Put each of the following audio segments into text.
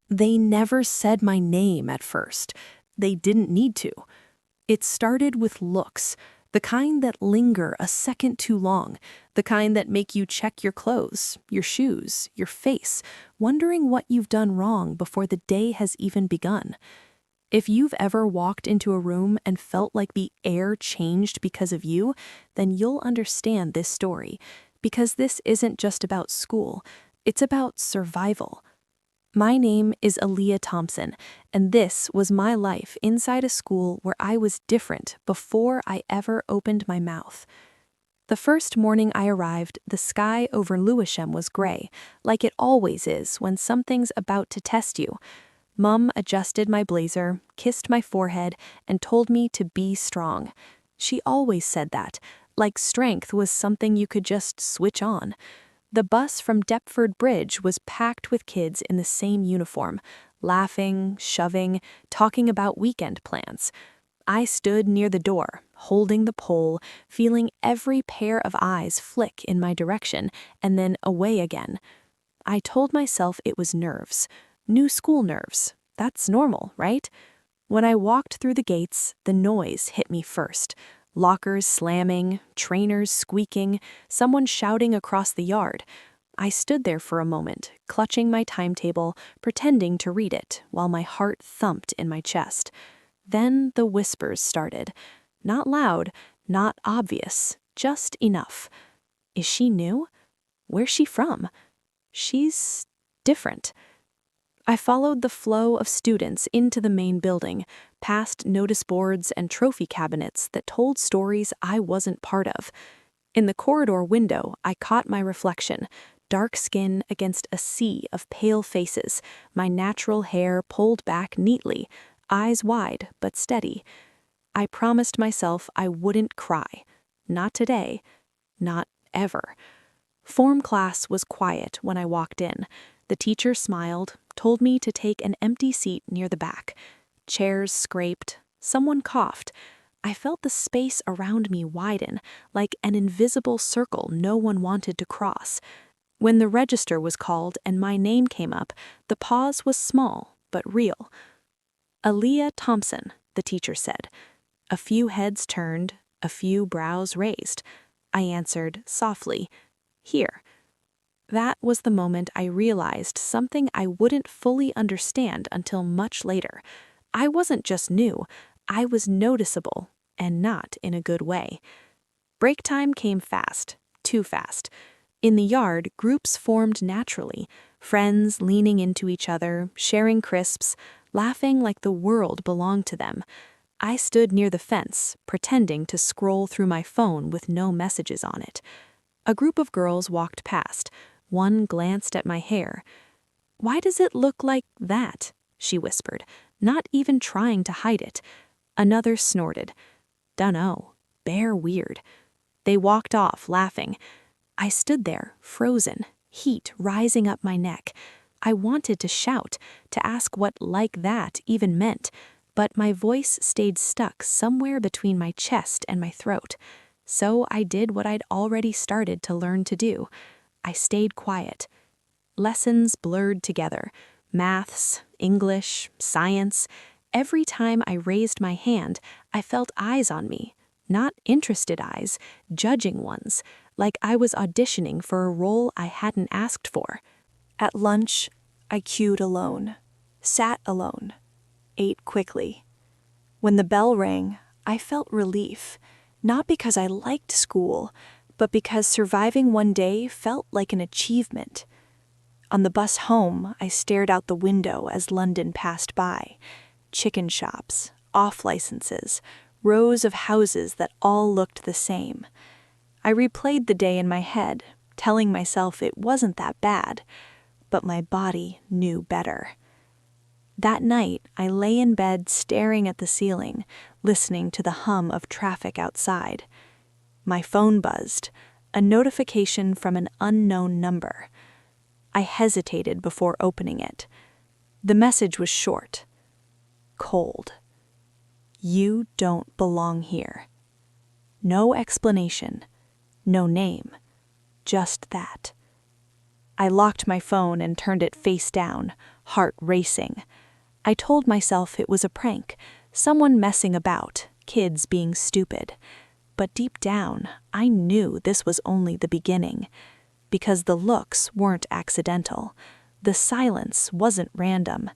They never said my name at first. They didn't need to. It started with looks, the kind that linger a second too long, the kind that make you check your clothes, your shoes, your face, wondering what you've done wrong before the day has even begun. If you've ever walked into a room and felt like the air changed because of you, then you'll understand this story, because this isn't just about school, it's about survival. My name is Aaliyah Thompson, and this was my life inside a school where I was different before I ever opened my mouth. The first morning I arrived, the sky over Lewisham was gray, like it always is when something's about to test you. Mum adjusted my blazer, kissed my forehead, and told me to be strong. She always said that, like strength was something you could just switch on. The bus from Deptford Bridge was packed with kids in the same uniform, laughing, shoving, talking about weekend plans. I stood near the door, holding the pole, feeling every pair of eyes flick in my direction, and then away again. I told myself it was nerves. New school nerves. That's normal, right? When I walked through the gates, the noise hit me first. Lockers slamming, trainers squeaking, someone shouting across the yard. I stood there for a moment, clutching my timetable, pretending to read it, while my heart thumped in my chest. Then the whispers started. Not loud, not obvious, just enough. Is she new? Where's she from? She's different. I followed the flow of students into the main building, past notice boards and trophy cabinets that told stories I wasn't part of. In the corridor window, I caught my reflection, dark skin against a sea of pale faces, my natural hair pulled back neatly, eyes wide but steady. I promised myself I wouldn't cry. Not today. Not ever. Form class was quiet when I walked in. The teacher smiled, told me to take an empty seat near the back. Chairs scraped. Someone coughed. I felt the space around me widen, like an invisible circle no one wanted to cross. When the register was called and my name came up, the pause was small but real. Aaliyah Thompson, the teacher said. A few heads turned, a few brows raised. I answered softly, "Here." That was the moment I realized something I wouldn't fully understand until much later. I wasn't just new, I was noticeable, and not in a good way. Break time came fast, too fast. In the yard, groups formed naturally, friends leaning into each other, sharing crisps, laughing like the world belonged to them. I stood near the fence, pretending to scroll through my phone with no messages on it. A group of girls walked past. One glanced at my hair. "Why does it look like that?" she whispered, not even trying to hide it. Another snorted. "Dunno. Bare weird." They walked off, laughing. I stood there, frozen, heat rising up my neck. I wanted to shout, to ask what "like that" even meant, but my voice stayed stuck somewhere between my chest and my throat. So I did what I'd already started to learn to do. I stayed quiet. Lessons blurred together. Maths, English, science. Every time I raised my hand, I felt eyes on me. Not interested eyes, judging ones, like I was auditioning for a role I hadn't asked for. At lunch, I queued alone, sat alone, ate quickly. When the bell rang, I felt relief, not because I liked school, but because surviving one day felt like an achievement. On the bus home, I stared out the window as London passed by. Chicken shops, off-licenses, rows of houses that all looked the same. I replayed the day in my head, telling myself it wasn't that bad, but my body knew better. That night, I lay in bed staring at the ceiling, listening to the hum of traffic outside. My phone buzzed, a notification from an unknown number. I hesitated before opening it. The message was short. Cold. "You don't belong here." No explanation, no name, just that. I locked my phone and turned it face down, heart racing. I told myself it was a prank, someone messing about, kids being stupid. But deep down, I knew this was only the beginning. Because the looks weren't accidental, the silence wasn't random,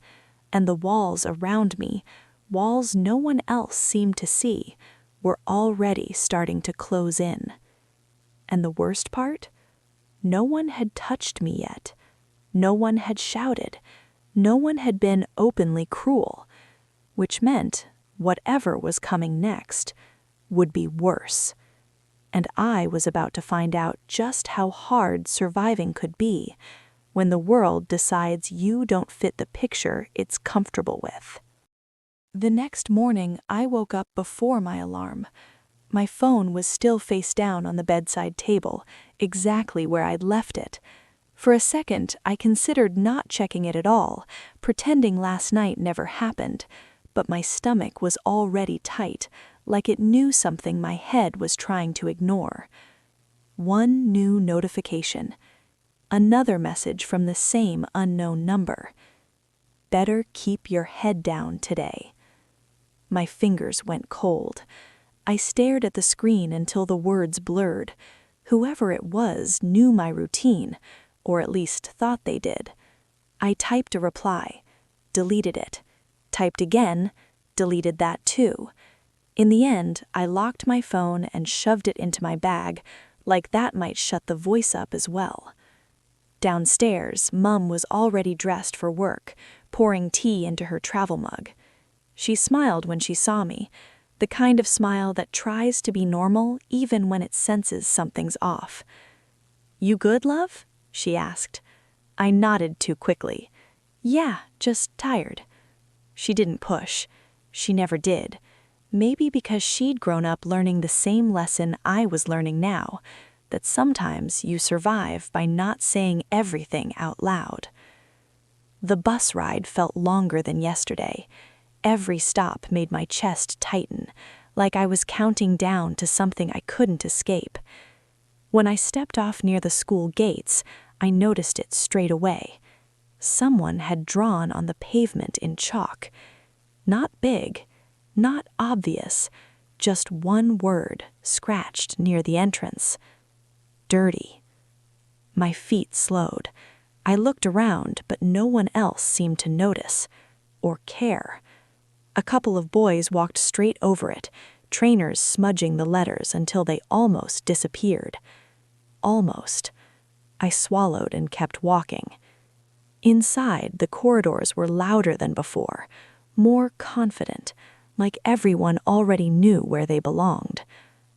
and the walls around me, walls no one else seemed to see, were already starting to close in. And the worst part? No one had touched me yet. No one had shouted. No one had been openly cruel, which meant whatever was coming next would be worse. And I was about to find out just how hard surviving could be when the world decides you don't fit the picture it's comfortable with. The next morning, I woke up before my alarm. My phone was still face down on the bedside table, exactly where I'd left it. For a second, I considered not checking it at all, pretending last night never happened, but my stomach was already tight, like it knew something my head was trying to ignore. One new notification. Another message from the same unknown number. Better keep your head down today. My fingers went cold. I stared at the screen until the words blurred. Whoever it was knew my routine, or at least thought they did. I typed a reply, deleted it, typed again, deleted that too. In the end, I locked my phone and shoved it into my bag, like that might shut the voice up as well. Downstairs, Mum was already dressed for work, pouring tea into her travel mug. She smiled when she saw me, the kind of smile that tries to be normal even when it senses something's off. "You good, love?" she asked. I nodded too quickly. "Yeah, just tired." She didn't push. She never did. Maybe because she'd grown up learning the same lesson I was learning now, that sometimes you survive by not saying everything out loud. The bus ride felt longer than yesterday. Every stop made my chest tighten, like I was counting down to something I couldn't escape. When I stepped off near the school gates, I noticed it straight away. Someone had drawn on the pavement in chalk. Not big, not obvious, just one word scratched near the entrance. Dirty. My feet slowed. I looked around, but no one else seemed to notice or care. A couple of boys walked straight over it, trainers smudging the letters until they almost disappeared. Almost. I swallowed and kept walking. Inside, the corridors were louder than before, more confident, like everyone already knew where they belonged.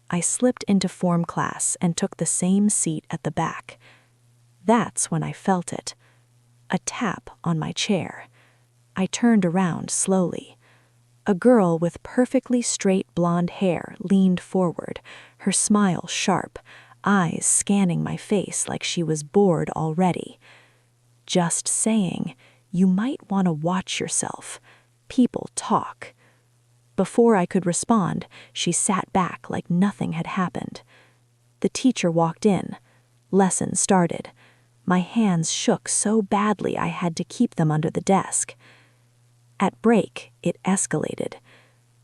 I slipped into form class and took the same seat at the back. That's when I felt it. A tap on my chair. I turned around slowly. A girl with perfectly straight blonde hair leaned forward, her smile sharp, eyes scanning my face like she was bored already. Just saying, "You might want to watch yourself. People talk." Before I could respond, she sat back like nothing had happened. The teacher walked in. Lesson started. My hands shook so badly I had to keep them under the desk. At break, it escalated.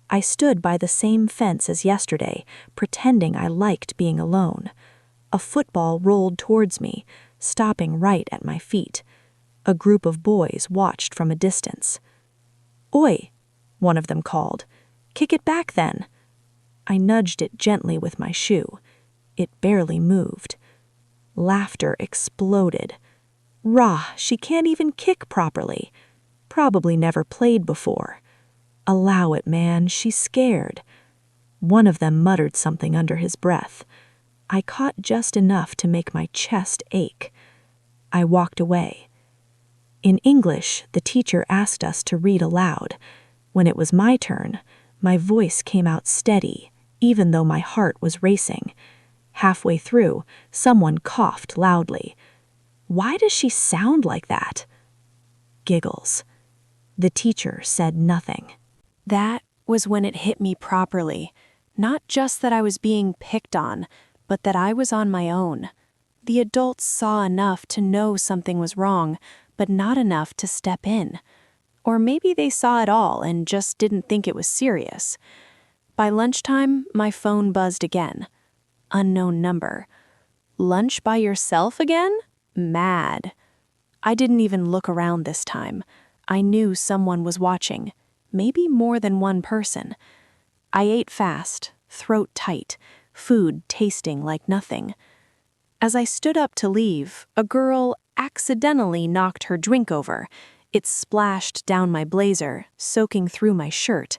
I stood by the same fence as yesterday, pretending I liked being alone. A football rolled towards me, stopping right at my feet. A group of boys watched from a distance. "Oi," one of them called. "Kick it back then." I nudged it gently with my shoe. It barely moved. Laughter exploded. "Rah, she can't even kick properly. Probably never played before. Allow it, man, she's scared." One of them muttered something under his breath. I caught just enough to make my chest ache. I walked away. In English, the teacher asked us to read aloud. When it was my turn, my voice came out steady, even though my heart was racing. Halfway through, someone coughed loudly. "Why does she sound like that?" Giggles. The teacher said nothing. That was when it hit me properly. Not just that I was being picked on, but that I was on my own. The adults saw enough to know something was wrong, but not enough to step in. Or maybe they saw it all and just didn't think it was serious. By lunchtime, my phone buzzed again. Unknown number. Lunch by yourself again? Mad. I didn't even look around this time. I knew someone was watching, maybe more than one person. I ate fast, throat tight, food tasting like nothing. As I stood up to leave, a girl accidentally knocked her drink over. It splashed down my blazer, soaking through my shirt.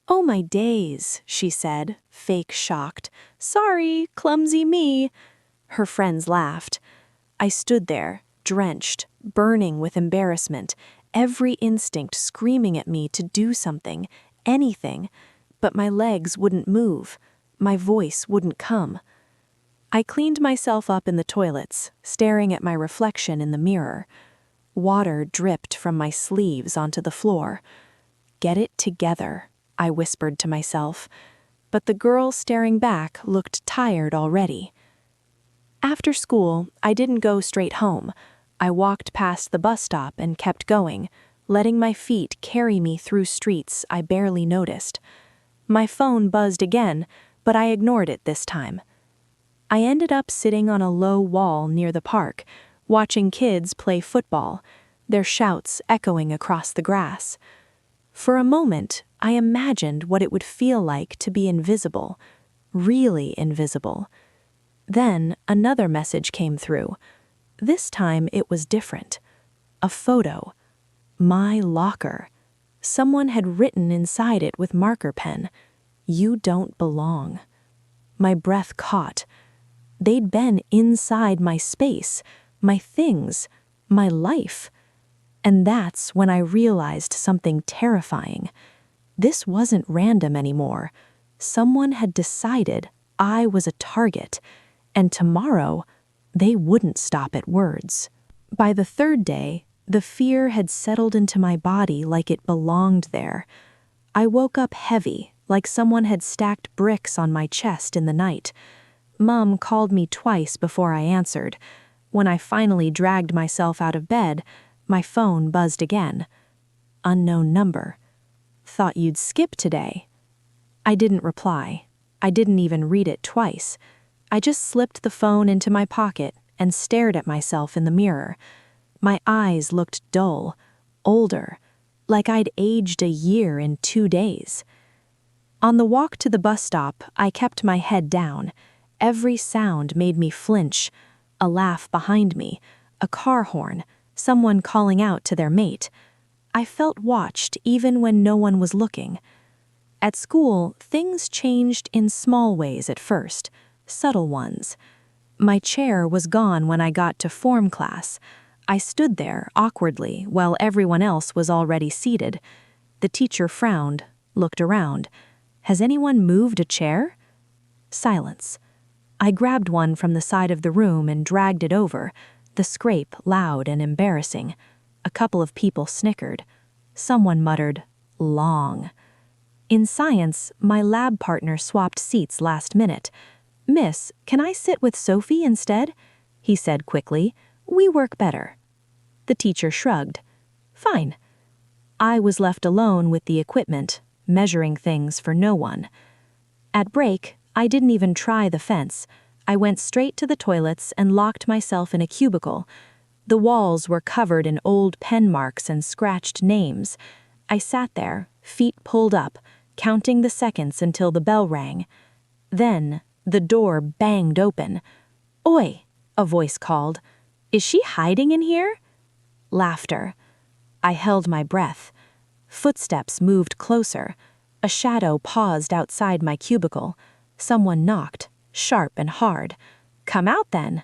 "Oh my days," she said, fake shocked. "Sorry, clumsy me." Her friends laughed. I stood there, drenched, burning with embarrassment, every instinct screaming at me to do something, anything, but my legs wouldn't move. My voice wouldn't come. I cleaned myself up in the toilets, staring at my reflection in the mirror. Water dripped from my sleeves onto the floor. "Get it together," I whispered to myself, but the girl staring back looked tired already. After school, I didn't go straight home. I walked past the bus stop and kept going, letting my feet carry me through streets I barely noticed. My phone buzzed again, but I ignored it this time. I ended up sitting on a low wall near the park, watching kids play football, their shouts echoing across the grass. For a moment, I imagined what it would feel like to be invisible, really invisible. Then another message came through. This time it was different. A photo. My locker. Someone had written inside it with marker pen, "You don't belong." My breath caught. They'd been inside my space, my things, my life. And that's when I realized something terrifying. This wasn't random anymore. Someone had decided I was a target, and tomorrow they wouldn't stop at words. By the third day, the fear had settled into my body like it belonged there. I woke up heavy, like someone had stacked bricks on my chest in the night. Mom called me twice before I answered. When I finally dragged myself out of bed, my phone buzzed again. Unknown number. "Thought you'd skip today." I didn't reply. I didn't even read it twice. I just slipped the phone into my pocket and stared at myself in the mirror. My eyes looked dull, older, like I'd aged a year in 2 days. On the walk to the bus stop, I kept my head down. Every sound made me flinch. A laugh behind me, a car horn, someone calling out to their mate. I felt watched even when no one was looking. At school, things changed in small ways at first, subtle ones. My chair was gone when I got to form class. I stood there awkwardly while everyone else was already seated. The teacher frowned, looked around. "Has anyone moved a chair?" Silence. I grabbed one from the side of the room and dragged it over, the scrape loud and embarrassing. A couple of people snickered. Someone muttered, "Long." In science, my lab partner swapped seats last minute. "Miss, can I sit with Sophie instead?" he said quickly. "We work better." The teacher shrugged. "Fine." I was left alone with the equipment, measuring things for no one. At break, I didn't even try the fence. I went straight to the toilets and locked myself in a cubicle. The walls were covered in old pen marks and scratched names. I sat there, feet pulled up, counting the seconds until the bell rang. Then, the door banged open. "Oi!" a voice called. "Is she hiding in here?" Laughter. I held my breath. Footsteps moved closer. A shadow paused outside my cubicle. Someone knocked, sharp and hard. "Come out then."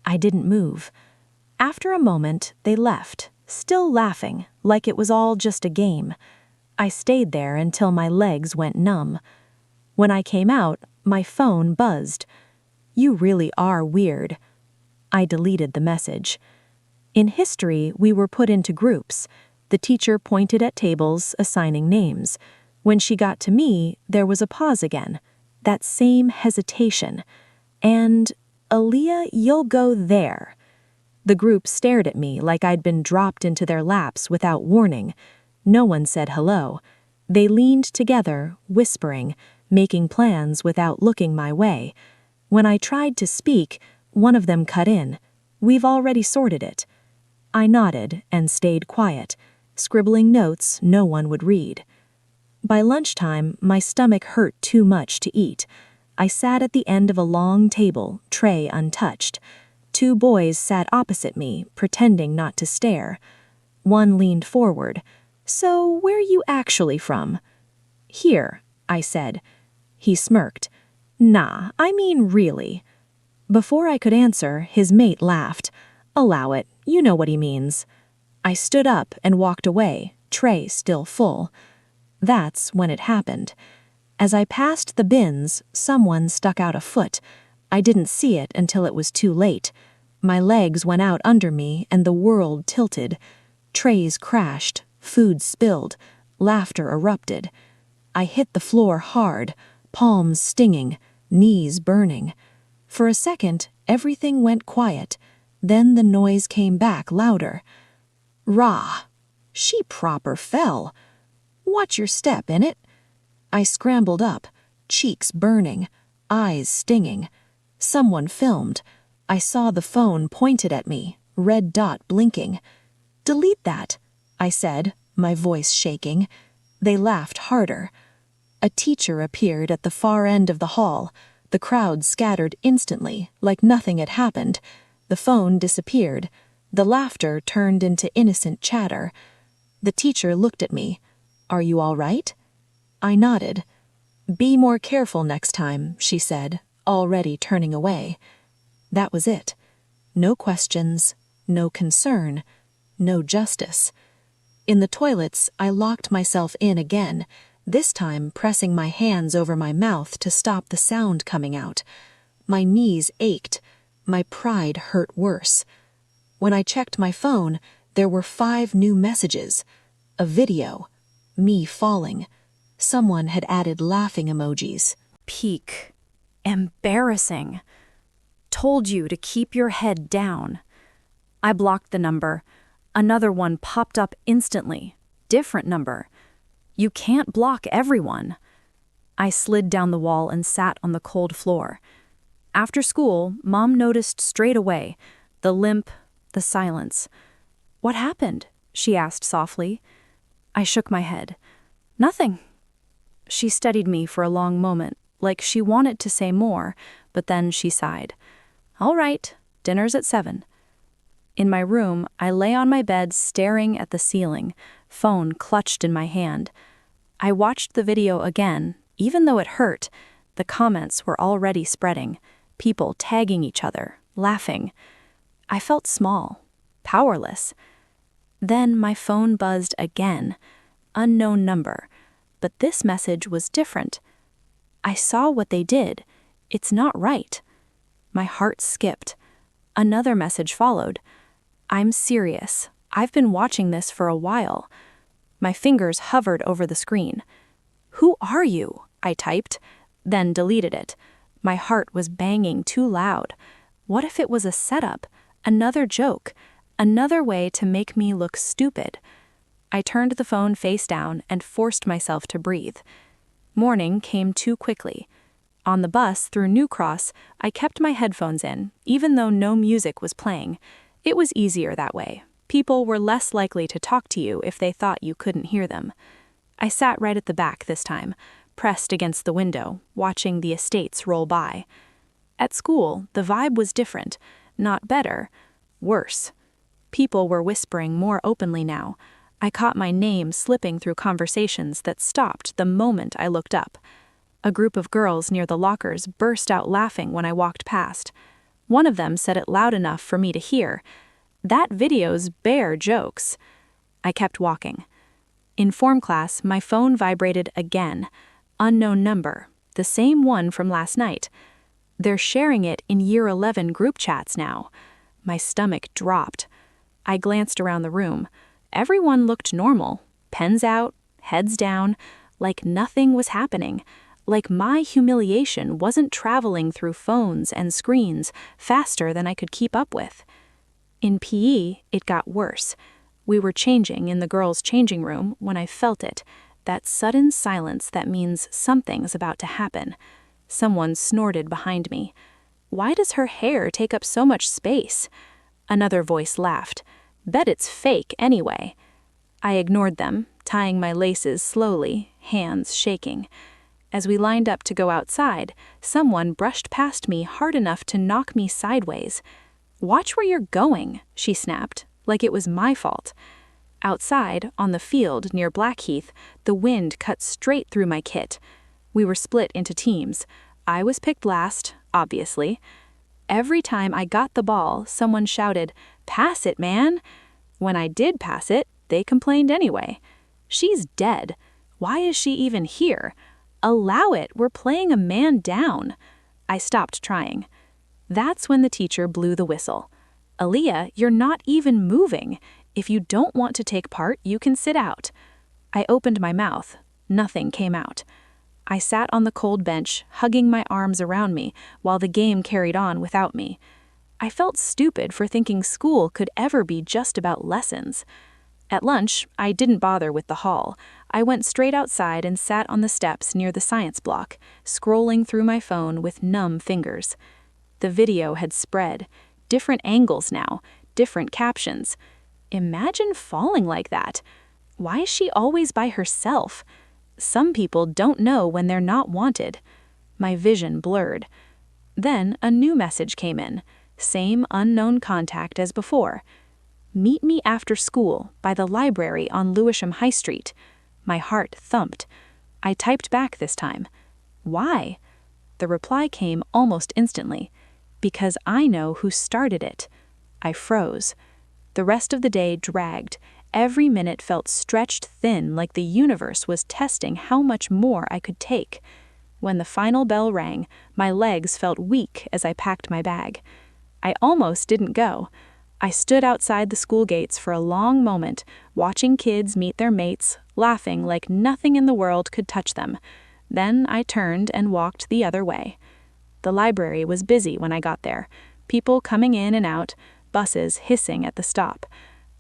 I didn't move. After a moment, they left, still laughing, like it was all just a game. I stayed there until my legs went numb. When I came out, my phone buzzed. "You really are weird." I deleted the message. In history, we were put into groups. The teacher pointed at tables, assigning names. When she got to me, there was a pause again. That same hesitation. And, "Aaliyah, you'll go there." The group stared at me like I'd been dropped into their laps without warning. No one said hello. They leaned together, whispering, making plans without looking my way. When I tried to speak, one of them cut in. "We've already sorted it." I nodded and stayed quiet, scribbling notes no one would read. By lunchtime, my stomach hurt too much to eat. I sat at the end of a long table, tray untouched. 2 boys sat opposite me, pretending not to stare. One leaned forward. "So, where are you actually from?" "Here," I said. He smirked. "Nah, I mean really." Before I could answer, his mate laughed. "Allow it, you know what he means." I stood up and walked away, tray still full. That's when it happened. As I passed the bins, someone stuck out a foot. I didn't see it until it was too late. My legs went out under me and the world tilted. Trays crashed, food spilled, laughter erupted. I hit the floor hard, palms stinging, knees burning. For a second, everything went quiet. Then the noise came back louder. "Rah! She proper fell. Watch your step, innit?" I scrambled up, cheeks burning, eyes stinging. Someone filmed. I saw the phone pointed at me, red dot blinking. "Delete that," I said, my voice shaking. They laughed harder. A teacher appeared at the far end of the hall. The crowd scattered instantly, like nothing had happened. The phone disappeared. The laughter turned into innocent chatter. The teacher looked at me. "Are you all right?" I nodded. "Be more careful next time," she said, already turning away. That was it. No questions, no concern, no justice. In the toilets, I locked myself in again, this time pressing my hands over my mouth to stop the sound coming out. My knees ached. My pride hurt worse. When I checked my phone, there were 5 new messages. A video. Me falling. Someone had added laughing emojis. Peak. Embarrassing. Told you to keep your head down. I blocked the number. Another one popped up instantly. Different number. You can't block everyone. I slid down the wall and sat on the cold floor. After school, Mom noticed straight away. The limp, the silence. "What happened?" she asked softly. I shook my head. "Nothing." She studied me for a long moment, like she wanted to say more, but then she sighed. "All right, dinner's at 7. In my room, I lay on my bed staring at the ceiling, phone clutched in my hand. I watched the video again, even though it hurt. The comments were already spreading, people tagging each other, laughing. I felt small, powerless. Then my phone buzzed again. Unknown number. But this message was different. I saw what they did. It's not right. My heart skipped. Another message followed. "I'm serious. I've been watching this for a while." My fingers hovered over the screen. "Who are you?" I typed, then deleted it. My heart was banging too loud. What if it was a setup, another joke, another way to make me look stupid? I turned the phone face down and forced myself to breathe. Morning came too quickly. On the bus through New Cross, I kept my headphones in, even though no music was playing. It was easier that way. People were less likely to talk to you if they thought you couldn't hear them. I sat right at the back this time, pressed against the window, watching the estates roll by. At school, the vibe was different, not better, worse. People were whispering more openly now. I caught my name slipping through conversations that stopped the moment I looked up. A group of girls near the lockers burst out laughing when I walked past. One of them said it loud enough for me to hear. "That video's bare jokes." I kept walking. In form class, my phone vibrated again. Unknown number, the same one from last night. They're sharing it in Year 11 group chats now. My stomach dropped. I glanced around the room. Everyone looked normal, pens out, heads down, like nothing was happening, like my humiliation wasn't traveling through phones and screens faster than I could keep up with. In PE, it got worse. We were changing in the girls' changing room when I felt it, that sudden silence that means something's about to happen. Someone snorted behind me. Why does her hair take up so much space? Another voice laughed. Bet it's fake anyway. I ignored them, tying my laces slowly, hands shaking. As we lined up to go outside, someone brushed past me hard enough to knock me sideways. "Watch where you're going," she snapped, like it was my fault. Outside, on the field near Blackheath, the wind cut straight through my kit. We were split into teams. I was picked last, obviously. Every time I got the ball, someone shouted, "Pass it, man!" When I did pass it, they complained anyway. "She's dead. Why is she even here? Allow it, we're playing a man down." I stopped trying. That's when the teacher blew the whistle. "Aaliyah, you're not even moving. If you don't want to take part, you can sit out." I opened my mouth. Nothing came out. I sat on the cold bench, hugging my arms around me, while the game carried on without me. I felt stupid for thinking school could ever be just about lessons. At lunch, I didn't bother with the hall. I went straight outside and sat on the steps near the science block, scrolling through my phone with numb fingers. The video had spread. Different angles now, different captions. Imagine falling like that. Why is she always by herself? Some people don't know when they're not wanted. My vision blurred. Then a new message came in. Same unknown contact as before. "Meet me after school by the library on Lewisham High Street." My heart thumped. I typed back this time. "Why?" The reply came almost instantly. "Because I know who started it." I froze. The rest of the day dragged. Every minute felt stretched thin, like the universe was testing how much more I could take. When the final bell rang, my legs felt weak as I packed my bag. I almost didn't go. I stood outside the school gates for a long moment, watching kids meet their mates, laughing like nothing in the world could touch them. Then I turned and walked the other way. The library was busy when I got there, people coming in and out, buses hissing at the stop.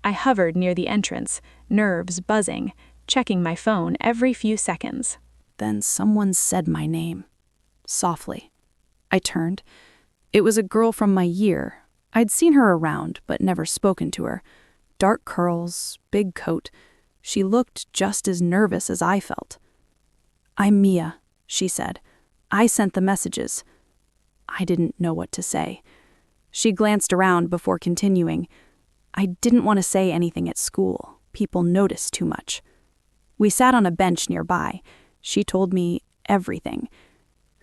I hovered near the entrance, nerves buzzing, checking my phone every few seconds. Then someone said my name, softly. I turned. It was a girl from my year. I'd seen her around, but never spoken to her. Dark curls, big coat. She looked just as nervous as I felt. "I'm Mia," she said. "I sent the messages." I didn't know what to say. She glanced around before continuing. "I didn't want to say anything at school. People notice too much." We sat on a bench nearby. She told me everything.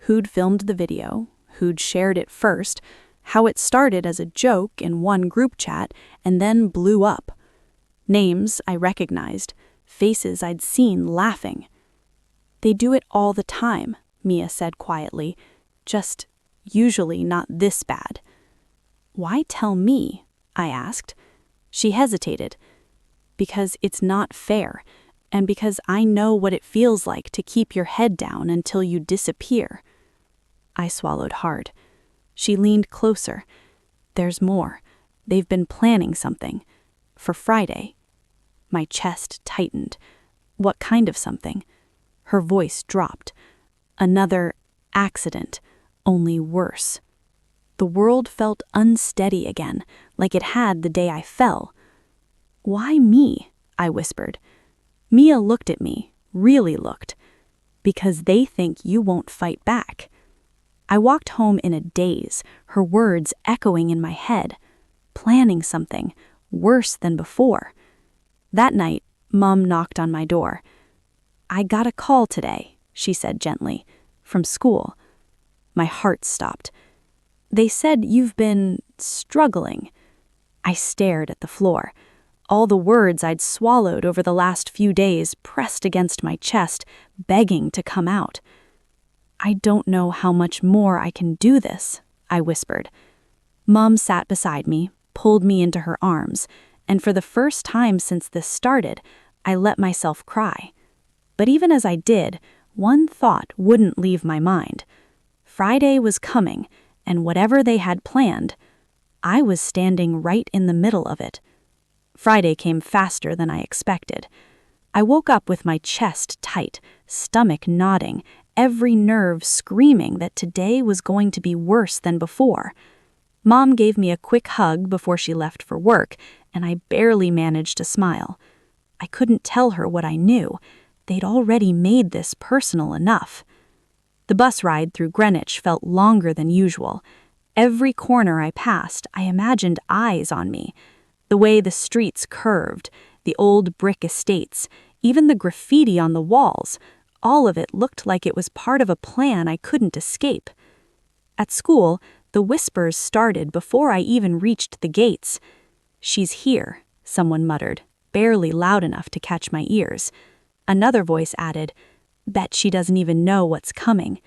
Who'd filmed the video, who'd shared it first, how it started as a joke in one group chat and then blew up. Names I recognized, faces I'd seen laughing. "They do it all the time," Mia said quietly, "just usually not this bad." "Why tell me?" I asked. She hesitated. "Because it's not fair, and because I know what it feels like to keep your head down until you disappear." I swallowed hard. She leaned closer. "There's more. They've been planning something. For Friday." My chest tightened. What kind of something? Her voice dropped. "Another accident, only worse." The world felt unsteady again, like it had the day I fell. "Why me?" I whispered. Mia looked at me, really looked. "Because they think you won't fight back." I walked home in a daze, her words echoing in my head. Planning something, worse than before. That night, Mom knocked on my door. "I got a call today," she said gently, "from school." My heart stopped. "They said you've been struggling." I stared at the floor. All the words I'd swallowed over the last few days pressed against my chest, begging to come out. "I don't know how much more I can do this," I whispered. Mom sat beside me, pulled me into her arms, and for the first time since this started, I let myself cry. But even as I did, one thought wouldn't leave my mind. Friday was coming, and whatever they had planned, I was standing right in the middle of it. Friday came faster than I expected. I woke up with my chest tight, stomach nodding, every nerve screaming that today was going to be worse than before. Mom gave me a quick hug before she left for work, and I barely managed to smile. I couldn't tell her what I knew. They'd already made this personal enough. The bus ride through Greenwich felt longer than usual. Every corner I passed, I imagined eyes on me. The way the streets curved, the old brick estates, even the graffiti on the walls, all of it looked like it was part of a plan I couldn't escape. At school, the whispers started before I even reached the gates. "She's here," someone muttered, barely loud enough to catch my ears. Another voice added, "Bet she doesn't even know what's coming."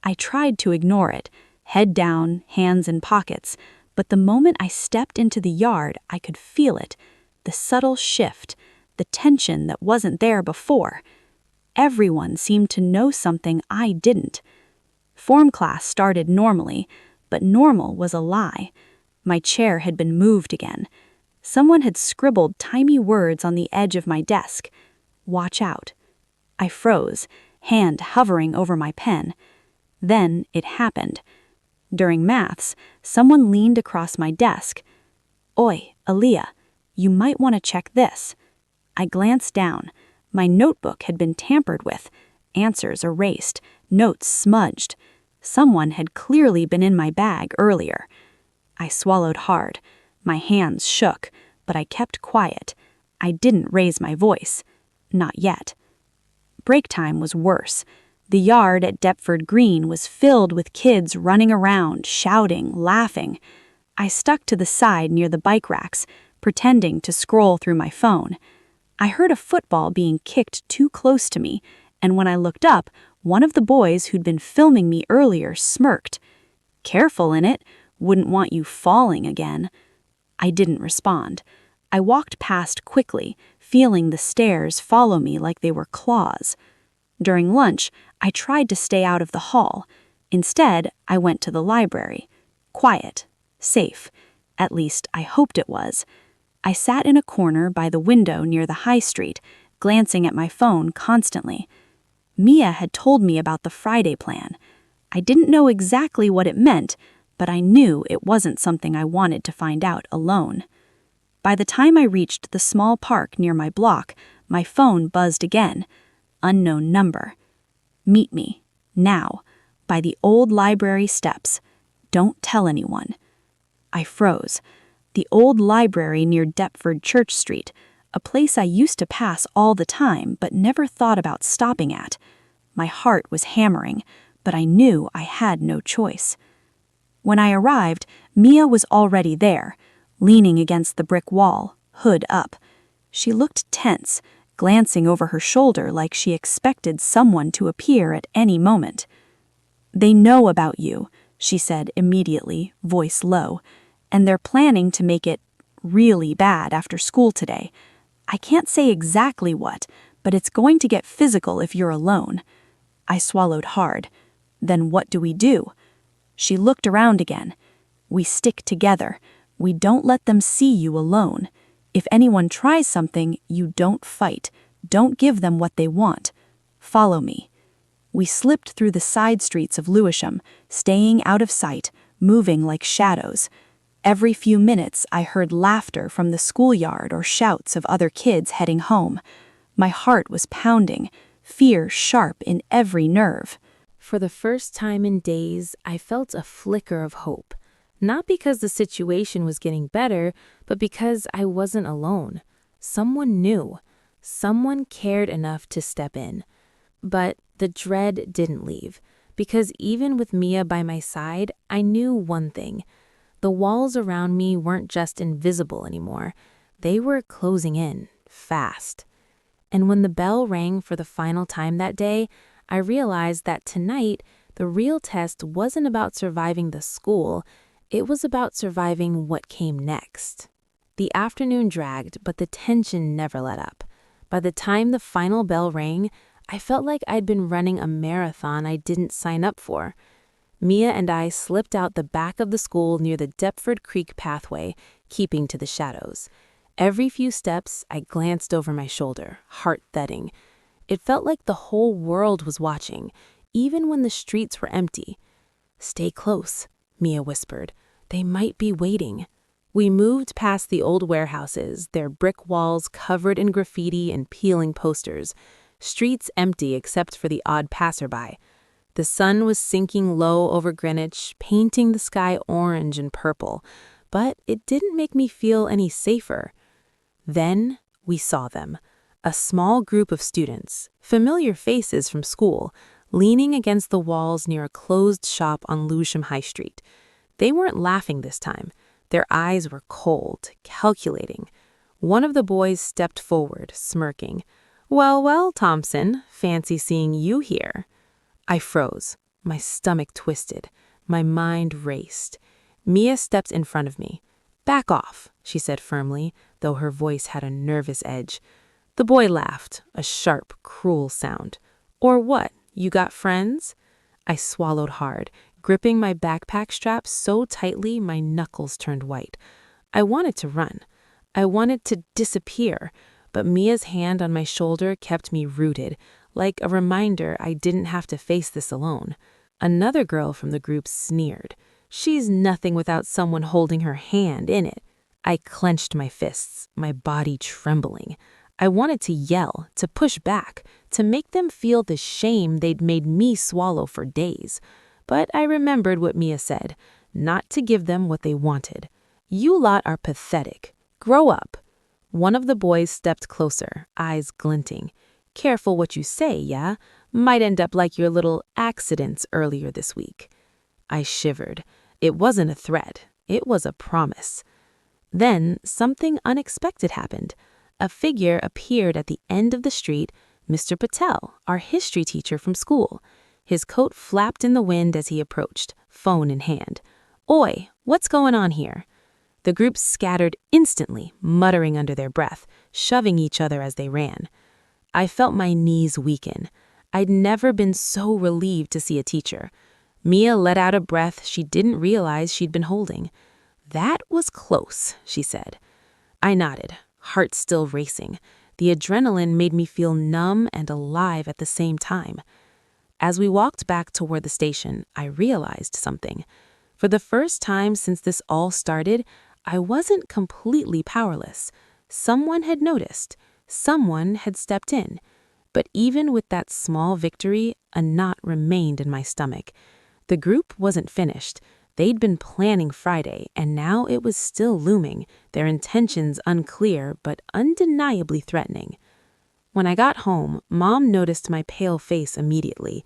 I tried to ignore it, head down, hands in pockets, but the moment I stepped into the yard, I could feel it, the subtle shift, the tension that wasn't there before. Everyone seemed to know something I didn't. Form class started normally, but normal was a lie. My chair had been moved again. Someone had scribbled tiny words on the edge of my desk. "Watch out." I froze, hand hovering over my pen. Then it happened. During maths, someone leaned across my desk. "Oi, Aaliyah, you might want to check this." I glanced down. My notebook had been tampered with, answers erased, notes smudged. Someone had clearly been in my bag earlier. I swallowed hard. My hands shook, but I kept quiet. I didn't raise my voice. Not yet. Break time was worse. The yard at Deptford Green was filled with kids running around, shouting, laughing. I stuck to the side near the bike racks, pretending to scroll through my phone. I heard a football being kicked too close to me, and when I looked up, one of the boys who'd been filming me earlier smirked. "Careful in it, wouldn't want you falling again." I didn't respond. I walked past quickly, feeling the stares follow me like they were claws. During lunch, I tried to stay out of the hall. Instead, I went to the library. Quiet, safe. At least, I hoped it was. I sat in a corner by the window near the high street, glancing at my phone constantly. Mia had told me about the Friday plan. I didn't know exactly what it meant, but I knew it wasn't something I wanted to find out alone. By the time I reached the small park near my block, my phone buzzed again. Unknown number. "Meet me, now, by the old library steps. Don't tell anyone." I froze. The old library near Deptford Church Street, a place I used to pass all the time but never thought about stopping at. My heart was hammering, but I knew I had no choice. When I arrived, Mia was already there, leaning against the brick wall, hood up. She looked tense, glancing over her shoulder like she expected someone to appear at any moment. "They know about you," she said immediately, voice low, "and they're planning to make it really bad after school today. I can't say exactly what, but it's going to get physical if you're alone." I swallowed hard. "Then what do we do?" She looked around again. "We stick together. We don't let them see you alone. If anyone tries something, you don't fight. Don't give them what they want. Follow me." We slipped through the side streets of Lewisham, staying out of sight, moving like shadows. Every few minutes, I heard laughter from the schoolyard or shouts of other kids heading home. My heart was pounding, fear sharp in every nerve. For the first time in days, I felt a flicker of hope. Not because the situation was getting better, but because I wasn't alone. Someone knew. Someone cared enough to step in. But the dread didn't leave, because even with Mia by my side, I knew one thing. The walls around me weren't just invisible anymore. They were closing in, fast. And when the bell rang for the final time that day, I realized that tonight, the real test wasn't about surviving the school, it was about surviving what came next. The afternoon dragged, but the tension never let up. By the time the final bell rang, I felt like I'd been running a marathon I didn't sign up for. Mia and I slipped out the back of the school near the Deptford Creek pathway, keeping to the shadows. Every few steps, I glanced over my shoulder, heart thudding. It felt like the whole world was watching, even when the streets were empty. "Stay close," Mia whispered. "They might be waiting." We moved past the old warehouses, their brick walls covered in graffiti and peeling posters, streets empty except for the odd passerby. The sun was sinking low over Greenwich, painting the sky orange and purple, but it didn't make me feel any safer. Then we saw them, a small group of students, familiar faces from school, leaning against the walls near a closed shop on Lewisham High Street. They weren't laughing this time. Their eyes were cold, calculating. One of the boys stepped forward, smirking. "Well, well, Thompson, fancy seeing you here." I froze. My stomach twisted. My mind raced. Mia stepped in front of me. "Back off," she said firmly, though her voice had a nervous edge. The boy laughed, a sharp, cruel sound. "Or what? You got friends?" I swallowed hard, gripping my backpack strap so tightly my knuckles turned white. I wanted to run. I wanted to disappear, but Mia's hand on my shoulder kept me rooted, like a reminder I didn't have to face this alone. Another girl from the group sneered. "She's nothing without someone holding her hand in it." I clenched my fists, my body trembling. I wanted to yell, to push back, to make them feel the shame they'd made me swallow for days. But I remembered what Mia said, not to give them what they wanted. "You lot are pathetic. Grow up." One of the boys stepped closer, eyes glinting. "Careful what you say, yeah? Might end up like your little accidents earlier this week." I shivered. It wasn't a threat. It was a promise. Then something unexpected happened. A figure appeared at the end of the street, Mr. Patel, our history teacher from school. His coat flapped in the wind as he approached, phone in hand. "Oi, what's going on here?" The group scattered instantly, muttering under their breath, shoving each other as they ran. I felt my knees weaken. I'd never been so relieved to see a teacher. Mia let out a breath she didn't realize she'd been holding. "That was close," she said. I nodded, heart still racing. The adrenaline made me feel numb and alive at the same time. As we walked back toward the station, I realized something. For the first time since this all started, I wasn't completely powerless. Someone had noticed. Someone had stepped in. But even with that small victory, a knot remained in my stomach. The group wasn't finished. They'd been planning Friday, and now it was still looming, their intentions unclear but undeniably threatening. When I got home, Mom noticed my pale face immediately.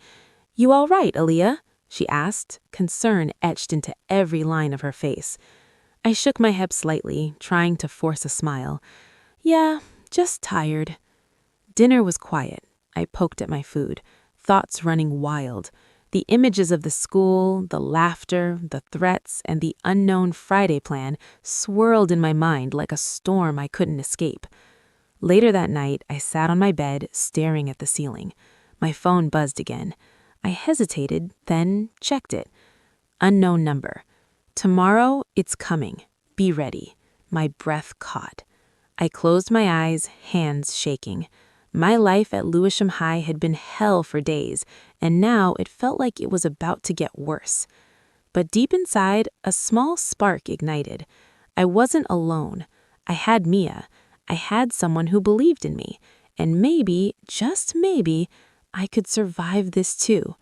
"You all right, Aaliyah?" she asked, concern etched into every line of her face. I shook my head slightly, trying to force a smile. "Yeah, just tired." Dinner was quiet. I poked at my food, thoughts running wild. The images of the school, the laughter, the threats, and the unknown Friday plan swirled in my mind like a storm I couldn't escape. Later that night, I sat on my bed, staring at the ceiling. My phone buzzed again. I hesitated, then checked it. Unknown number. "Tomorrow, it's coming. Be ready." My breath caught. I closed my eyes, hands shaking. My life at Lewisham High had been hell for days, and now it felt like it was about to get worse. But deep inside, a small spark ignited. I wasn't alone. I had Mia. I had someone who believed in me. And maybe, just maybe, I could survive this too.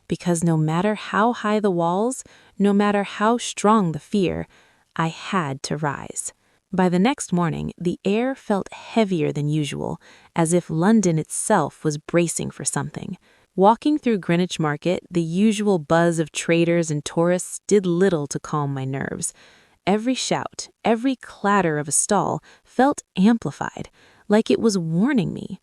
Because no matter how high the walls, no matter how strong the fear, I had to rise. By the next morning, the air felt heavier than usual, as if London itself was bracing for something. Walking through Greenwich Market, the usual buzz of traders and tourists did little to calm my nerves. Every shout, every clatter of a stall felt amplified, like it was warning me.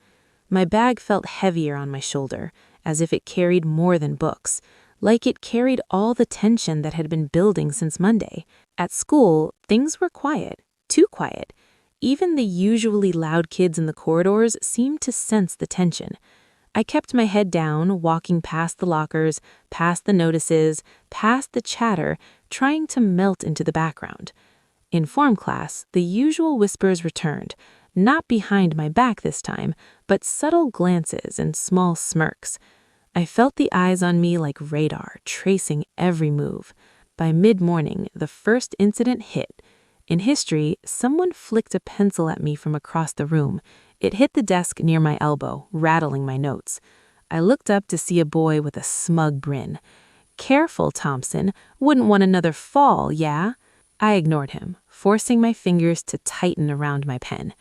My bag felt heavier on my shoulder, as if it carried more than books, like it carried all the tension that had been building since Monday. At school, things were quiet. Too quiet. Even the usually loud kids in the corridors seemed to sense the tension. I kept my head down, walking past the lockers, past the notices, past the chatter, trying to melt into the background. In form class, the usual whispers returned, not behind my back this time, but subtle glances and small smirks. I felt the eyes on me like radar, tracing every move. By mid-morning, the first incident hit. In history, someone flicked a pencil at me from across the room. It hit the desk near my elbow, rattling my notes. I looked up to see a boy with a smug grin. "Careful, Thompson. Wouldn't want another fall, yeah?" I ignored him, forcing my fingers to tighten around my pen.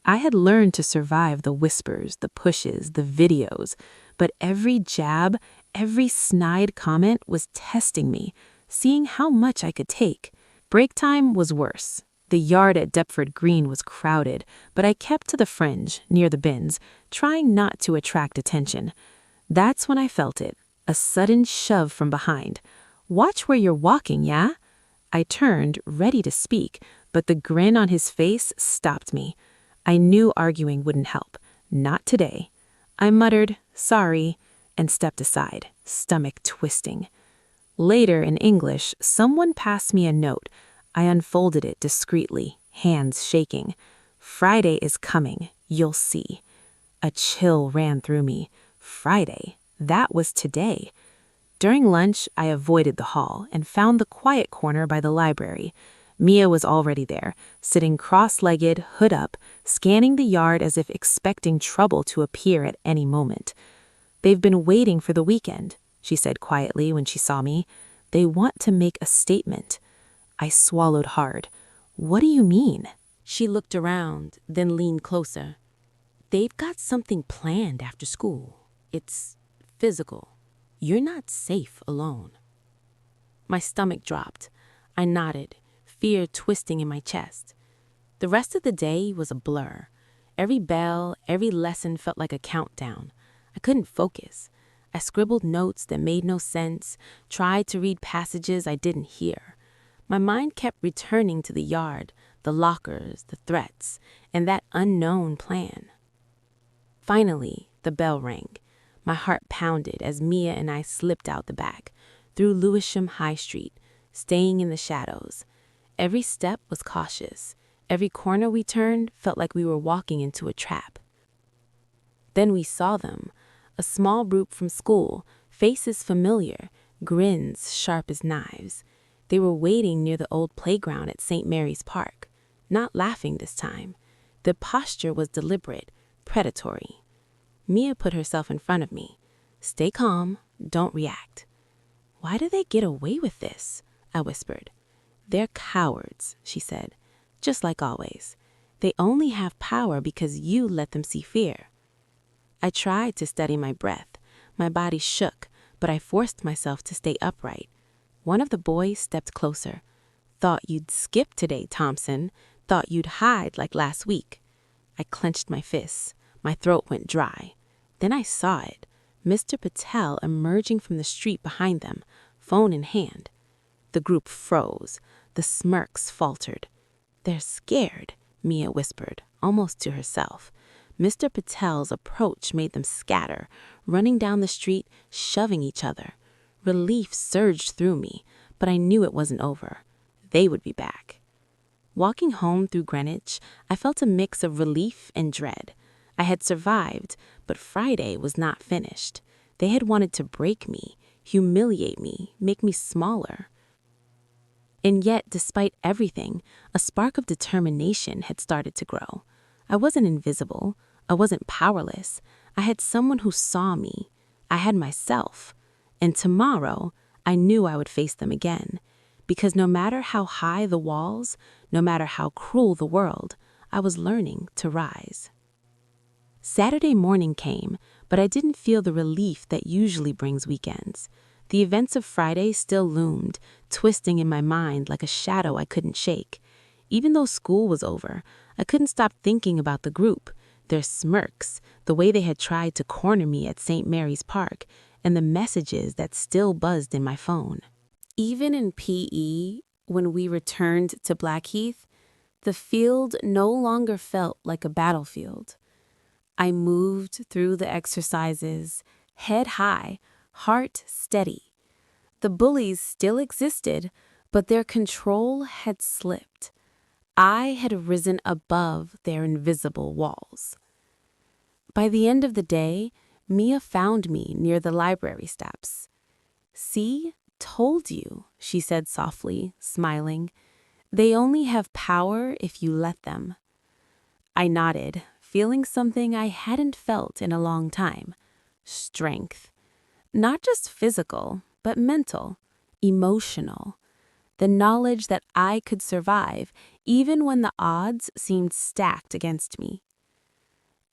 I had learned to survive the whispers, the pushes, the videos, but every jab, every snide comment was testing me, seeing how much I could take. Break time was worse. The yard at Deptford Green was crowded, but I kept to the fringe, near the bins, trying not to attract attention. That's when I felt it, a sudden shove from behind. "Watch where you're walking, yeah?" I turned, ready to speak, but the grin on his face stopped me. I knew arguing wouldn't help. Not today. I muttered, "Sorry," and stepped aside, stomach twisting. Later, in English, someone passed me a note. I unfolded it discreetly, hands shaking. "Friday is coming. You'll see." A chill ran through me. Friday? That was today. During lunch, I avoided the hall and found the quiet corner by the library. Mia was already there, sitting cross-legged, hood up, scanning the yard as if expecting trouble to appear at any moment. "They've been waiting for the weekend," she said quietly when she saw me. "They want to make a statement." I swallowed hard. "What do you mean?" She looked around, then leaned closer. "They've got something planned after school. It's physical. You're not safe alone." My stomach dropped. I nodded, fear twisting in my chest. The rest of the day was a blur. Every bell, every lesson felt like a countdown. I couldn't focus. I scribbled notes that made no sense, tried to read passages I didn't hear. My mind kept returning to the yard, the lockers, the threats, and that unknown plan. Finally, the bell rang. My heart pounded as Mia and I slipped out the back, through Lewisham High Street, staying in the shadows. Every step was cautious. Every corner we turned felt like we were walking into a trap. Then we saw them, a small group from school, faces familiar, grins sharp as knives. They were waiting near the old playground at St. Mary's Park, not laughing this time. Their posture was deliberate, predatory. Mia put herself in front of me. "Stay calm, don't react." "Why do they get away with this?" I whispered. "They're cowards," she said, "just like always. They only have power because you let them see fear." I tried to steady my breath. My body shook, but I forced myself to stay upright. One of the boys stepped closer. "Thought you'd skip today, Thompson. Thought you'd hide like last week." I clenched my fists. My throat went dry. Then I saw it. Mr. Patel emerging from the street behind them, phone in hand. The group froze. The smirks faltered. "They're scared," Mia whispered, almost to herself. Mr. Patel's approach made them scatter, running down the street, shoving each other. Relief surged through me, but I knew it wasn't over. They would be back. Walking home through Greenwich, I felt a mix of relief and dread. I had survived, but Friday was not finished. They had wanted to break me, humiliate me, make me smaller. And yet, despite everything, a spark of determination had started to grow. I wasn't invisible. I wasn't powerless. I had someone who saw me. I had myself. And tomorrow, I knew I would face them again. Because no matter how high the walls, no matter how cruel the world, I was learning to rise. Saturday morning came, but I didn't feel the relief that usually brings weekends. The events of Friday still loomed, twisting in my mind like a shadow I couldn't shake. Even though school was over, I couldn't stop thinking about the group, their smirks, the way they had tried to corner me at St. Mary's Park, and the messages that still buzzed in my phone. Even in PE, when we returned to Blackheath, the field no longer felt like a battlefield. I moved through the exercises, head high, heart steady. The bullies still existed, but their control had slipped. I had risen above their invisible walls. By the end of the day, Mia found me near the library steps. "See, told you," she said softly, smiling. "They only have power if you let them." I nodded, feeling something I hadn't felt in a long time. Strength. Not just physical, but mental, emotional. The knowledge that I could survive even when the odds seemed stacked against me.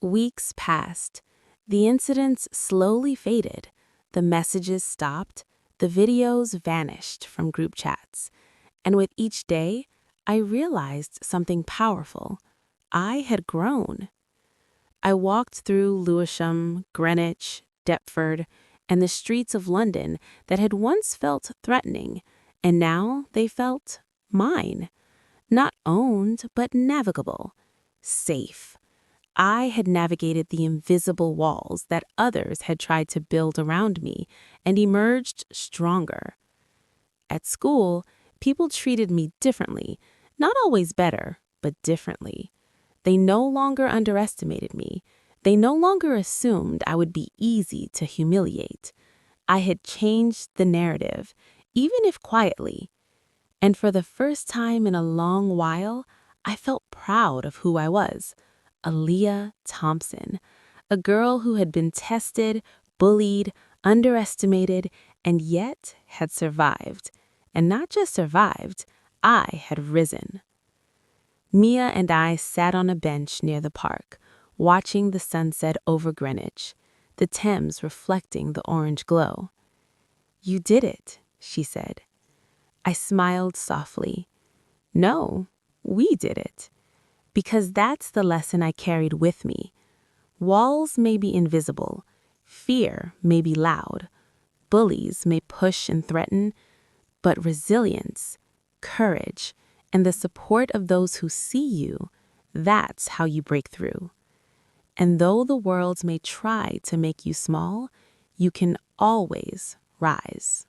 Weeks passed. The incidents slowly faded. The messages stopped. The videos vanished from group chats. And with each day, I realized something powerful. I had grown. I walked through Lewisham, Greenwich, Deptford, and the streets of London that had once felt threatening, and now they felt mine. Not owned, but navigable. Safe. I had navigated the invisible walls that others had tried to build around me and emerged stronger. At school, people treated me differently, not always better, but differently. They no longer underestimated me. They no longer assumed I would be easy to humiliate. I had changed the narrative, even if quietly. And for the first time in a long while, I felt proud of who I was. Aaliyah Thompson, a girl who had been tested, bullied, underestimated, and yet had survived. And not just survived, I had risen. Mia and I sat on a bench near the park, watching the sunset over Greenwich, the Thames reflecting the orange glow. "You did it," she said. I smiled softly. "No, we did it." Because that's the lesson I carried with me. Walls may be invisible, fear may be loud, bullies may push and threaten, but resilience, courage, and the support of those who see you, that's how you break through. And though the world may try to make you small, you can always rise.